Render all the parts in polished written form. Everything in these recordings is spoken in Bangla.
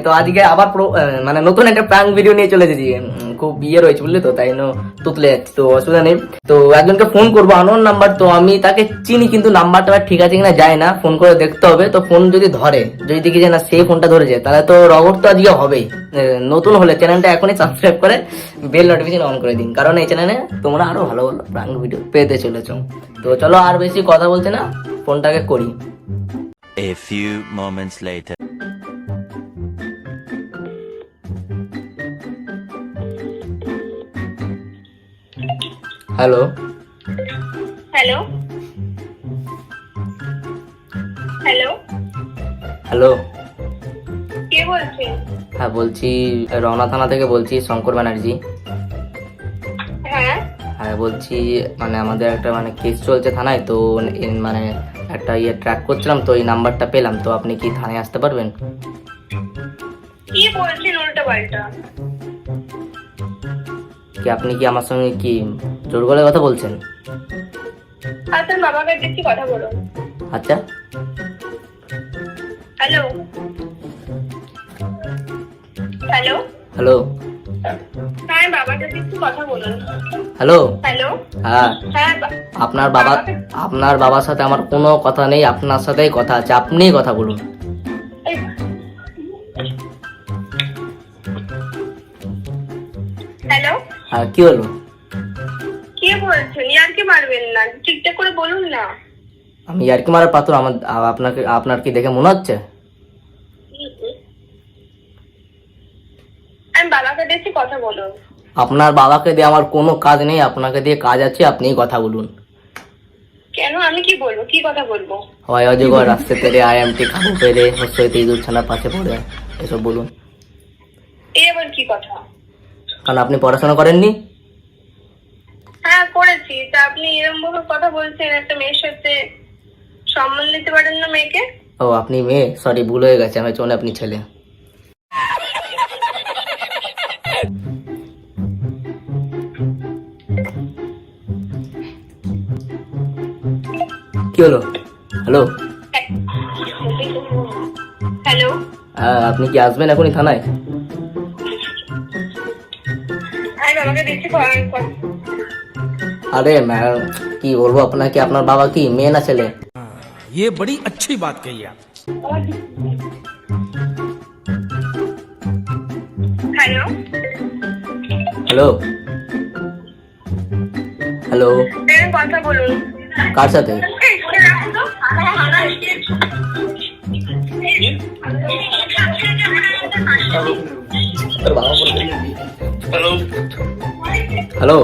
তো আজকে আবার মানে নতুন একটা প্র্যাঙ্ক ভিডিও নিয়ে চলে এসেছি। খুব বিয়ে রয়েছে বুঝলি তো, তাই জন্য তুতলে যাচ্ছে, তো অসুবিধা নেই। তো একজনকে ফোন করবো, আননোন নাম্বার, তো আমি তাকে চিনি কিন্তু নাম্বারটা ঠিক আছে কিনা যায় না, ফোন করে দেখতে হবে। তো ফোন যদি ধরে, যদি দেখি যে না সেই ফোনটা ধরেছে, তাহলে তো রগর তো আজকে হবেই। নতুন হলে চ্যানেলটা এখনই সাবস্ক্রাইব করে বেল নোটিফিকেশন অন করে দিন, কারণ এই চ্যানেলে তোমরা আরো ভালো ভালো প্র্যাঙ্ক ভিডিও পেতে চলেছো। তো চলো আর বেশি কথা বলছে না, ফোনটাকে করি। A few moments later. Hello hello hello hello, কে বলছেন? হ্যাঁ বলছি, রওনা থানা থেকে বলছি, শঙ্কর ব্যানার্জি। হ্যাঁ হ্যাঁ বলছি, মানে আমাদের একটা মানে কেস চলছে থানায়, তো মানে একটা ট্র্যাক করছিলাম, তো এই নাম্বারটা পেলাম। তো আপনি কি থানায় আসতে পারবেন? কি বলছেন উল্টো পাল্টা? কি আপনি কি আমার সঙ্গে কি জোর গলায় কথা বলছেন? আপনার বাবাকে দেখছি কথা বলুন। আচ্ছা, হ্যালো হ্যালো হ্যালো হ্যাঁ বাবাকে দেখছি কথা বলুন। হ্যালো, হ্যালো হ্যাঁ হ্যাঁ আপনার বাবার সাথে আমার কোনো কথা নেই, আপনার সাথেই কথা আছে, আপনিই কথা বলুন। হ্যালো হ্যাঁ কি হলো? কে বলছেন? আর কি মারবেন না, ঠিকঠাক করে বলুন না। আমি আর কি মারার পাত্র? আপনার কি দেখে মনে হচ্ছে? আমি বাবাকে দেখছি কথা বলুন। আপনার বাবাকে দিয়ে আমার কোনো কাজ নেই, আপনাকে দিয়ে কাজ আছে, আপনিই কথা বলুন। কেন? আমি কি বলবো? কি কথা বলবো? হয় অজগর রাস্তে তেরে আইএমটি খাবো পেরে হচ্ছে ইঁদুর ছানা পাশে পড়ে, এসব বলুন। এই আবার কি কথা? কারণ আপনি পড়াশোনা করেননি। হ্যাঁ করেছি, তা আপনি এরকম ভাবে কথা বলছেন, একটা মেয়ের সাথে সম্মান দিতে পারেন না মেয়েকে? ও আপনি মেয়ে, সরি ভুল হয়ে গেছে, আমি চলে আপনি ছেলে। কি হলো? হ্যালো হ্যালো আপনি কি আসবেন এখনই থানায়? আমি বাবাকে দেখছি আরে ম্যাডাম, কি বলবো আপনাকে, আপনার বাবা কি মেয়ে না ছেলে? ये बड़ी अच्छी बात कही आप। হ্যালো হ্যালো হ্যালো, কথা বলুন। কার সাথে? हेलो হ্যালো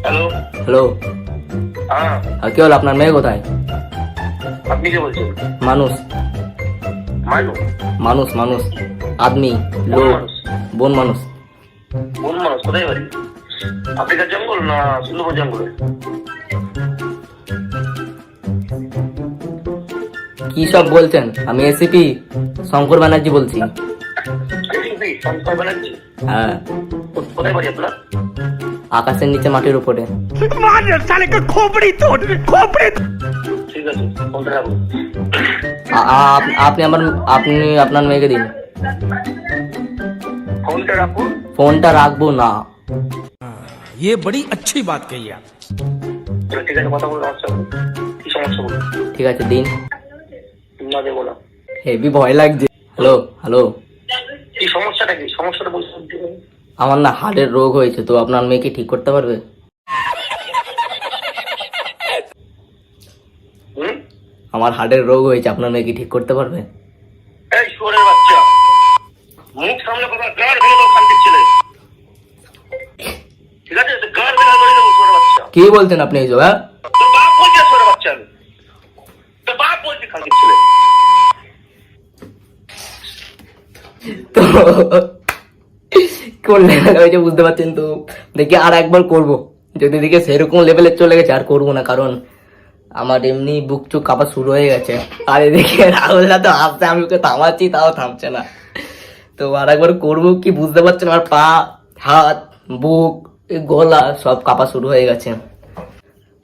हेलो হ্যালো, हाँ আর কি হলো? আপনার মেয়ে কোথায়? আপনি কে বলছেন? মানুষ মানু মানুষ মানুষ, আদমি, কোন লোক, মানুষ? বন মানুষ। কোন মানুষ? কোথায় বাড়ি? আফ্রিকার জঙ্গল না সুন্দরবন জঙ্গলে? কি সব বলছেন? আমি এসিপি শঙ্কর ব্যানার্জি বলছি। এসিপি শঙ্কর ব্যানার্জি? হ্যাঁ, কোথায় বাড়ি আপনার? আকাশের নিচে মাটির উপরে। ঠিক আছে, ফোনটা রাখুন। আপনি আপনার মেয়েকে দিন। ফোনটা রাখুন। ফোনটা রাখবো না। ये बड़ी अच्छी बात कही आप। ঠিক আছে, কথা বলুন। সমস্যা বলুন, কি সমস্যা বলুন? ঠিক আছে দিন। না দেবো না। হেভি ভয় লাগছে। হ্যালো হ্যালো, কি সমস্যাটা? কি সমস্যাটা বলছেন? আমার না হার্টের রোগ হয়েছে, তো আপনার মেয়েকে ঠিক করতে পারবে? হুম? আমার হার্টের রোগ হয়েছে, আপনার মেয়েকে ঠিক করতে পারবে? এই শুয়োরের বাচ্চা, মুখ সামনে কথা, গাড় ভেঙে দেবো খানকির ছেলে। ঠিক আছে, গাড় ভেঙে ধরে দেবো শুয়োরের বাচ্চা। কি বলছেন আপনি এইসব? হ্যাঁ, তোর বাপ বলছে শুয়োরের বাচ্চা, আমি তোর বাপ বলছে খানকির ছেলে। তো কোন লেভেল হয়েছে বুঝতে পারছেন তো। দেখি আর একবার করব, যদি দেখে সেরকম লেভেলে চলে গেছে আর করবো না, কারণ আমার এমনি বুক চুক কাঁপা শুরু হয়ে গেছে। আর এদিকে রাহুলদা তো আসছে, আমি ওকে থামাচ্ছি তাও থামছে না। তো আর একবার করবো কি বুঝতে পারছেন, আমার পা, হাত, বুক, গলা সব কাঁপা শুরু হয়ে গেছে।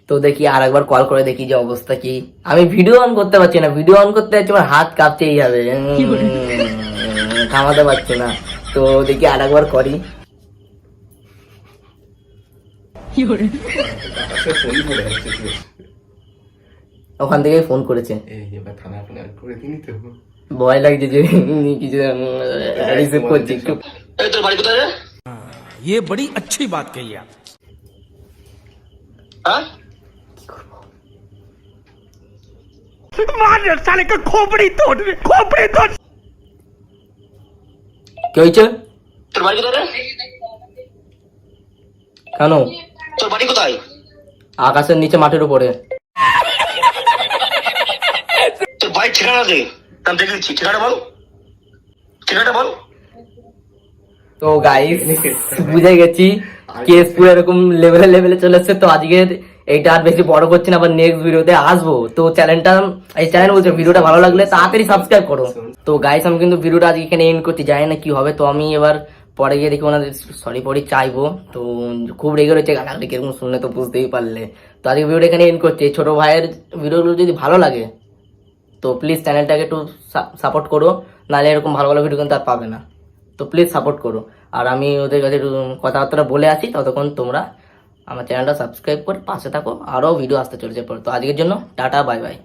তো দেখি আর একবার কল করে দেখি যে অবস্থা কি। আমি ভিডিও অন করতে পারছি না, ভিডিও অন করতে যাচ্ছি আমার হাত কাঁপছে এইভাবে। থামাতে পারছি না। তো দেখি আর একবার করি। ওখান থেকে ফোন করেছে, ভয় লাগছে যে কিছু রিসিভ করছি একটু। এই তোর বাড়ি কোথায় রে? ये बड़ी अच्छी बात कही आप। হ্যাঁ কি হয়েছে? তোর বাড়ি কোথায় রে? কেন? তোর বাড়ি কোথায়? আকাশের নিচে মাটির উপরে। তোর বাড়ির ঠিকানা দে, আমি দেখে দিচ্ছি। ঠিকানা বল, ঠিকানা বল। তো গাইস বুঝে গেছি কেস পুরো এরকম লেভেলে চলে এসছে। তো আজকে এইটা আর বেশি বড় করছি না, আবার নেক্সট ভিডিওতে আসবো। তো চ্যানেল বলছে ভিডিওটা ভালো লাগলে তাড়াতাড়ি সাবস্ক্রাইব করো। তো গাইস আমি কিন্তু ভিডিওটা আজকে এখানে এন্ড করতে জানি না কি হবে। তো আমি এবার পরে গিয়ে দেখি ওনাদের সরি চাইবো। তো খুব রেগে রয়েছে, গালাগালি কিরকম শুনলে তো বুঝতেই পারলে। তো আজকে ভিডিওটা এখানে এন্ড করছি। ছোট ভাইয়ের ভিডিওগুলো যদি ভালো লাগে তো প্লিজ চ্যানেলটাকে একটু সাপোর্ট করো, নাহলে এরকম ভালো ভালো ভিডিও কিন্তু আর পাবে না। তো প্লিজ সাপোর্ট করো। আর আমি ওদের কাছে একটু কথাবার্তা বলে আসি, ততক্ষণ তোমরা আমার চ্যানেলটা সাবস্ক্রাইব করে পাশে থাকো, আরও ভিডিও আসতে চলেছে পরে। তো আজকের জন্য টাটা, বাই বাই।